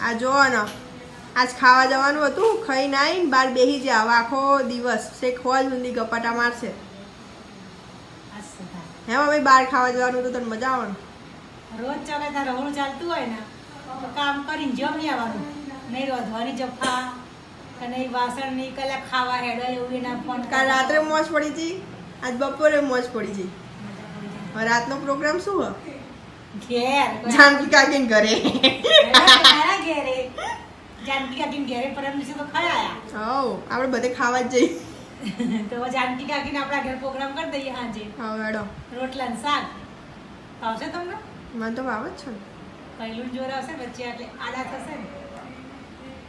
આ જો ને આજ ખાવા જવાનું હતું, ખાઈને આવીને બહાર બેસી જાવ આખો દિવસ શેખ હોજ ઊંધી ગપાટા મારશે. હે મમ્મી બહાર ખાવા જવાનું તો તને મજા આવે ને? રોજ ચાલે તારે રવણું ચાલતું હોય ને તો કામ કરીને જમી આવવાનું, નહીં રોધવાની જફા કે નહીં વાસણ નહીં કલાક ખાવા હેડો એવું એના ફોન. કાલ રાત્રે મોજ પડી હતી, આજ બપોરે મોજ પડી હતી. હવે રાતનો પ્રોગ્રામ શું હોય? ઘેર જાનકી કાકીને ઘરે. મારા ઘેરે જાનકી કાકીને ઘેરે પરમ દિવસે તો ખરાયા. હવ આપણે બધે ખાવા જ જઈએ. તો જાનકી કાકીને આપણા ઘર પ્રોગ્રામ કરી દઈએ સાંજે. હા હેડો. રોટલા ને શાક ભાવશે તમને? મને તો ભાવ જ છે ને. પહેલું જોર આવશે વચ્ચે એટલે આડા થશે ને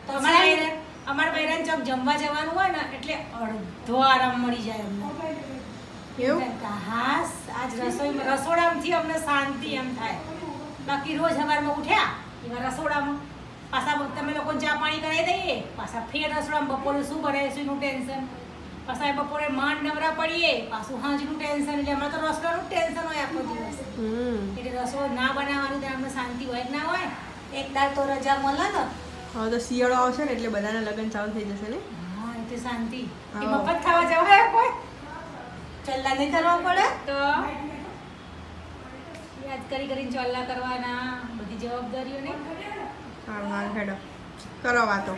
તો અમારા બૈરાને ચોક જમવા જવાનું હોય ને એટલે અડધો આરામ મળી જાય અમને. એવું? હાસ આજ રસોડામાંથી અમને શાંતિ એમ થાય. બાકી રોજ સવારમાં ઉઠ્યા એમાં રસોડામાં પાછા તમે લોકો ચા પાણી કરાવી દઈએ, પાછા ફેર રસોડામાં બપોરે શું બનાવીશું એનું ટેન્શન, પાછા બપોરે માંડ નવરા પડીએ પાછું સાંજનું ટેન્શન. એટલે અમારે તો રસોડાનું ટેન્શન હોય આખો દિવસ. એટલે રસોડું ના બનાવવાનું ત્યારે અમને શાંતિ હોય કે ના હોય. એક દાળ તો રજા મળે ને. હવે તો શિયાળો આવશે ને એટલે બધાના લગ્ન ચાલુ થઈ જશે ને. હા એટલે શાંતિ. મફત ખાવા જવા કોઈ ચલ્લા નહીં કરવા પડે તો યાદ કરીને ચોલ્લા કરવાના, બધી જવાબદારીઓ નહીં. હા હેડો કરો વાતો.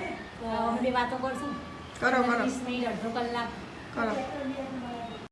અમે વાતો કરશું. કરો 20 મિનિટ અડધો કલાક કરો.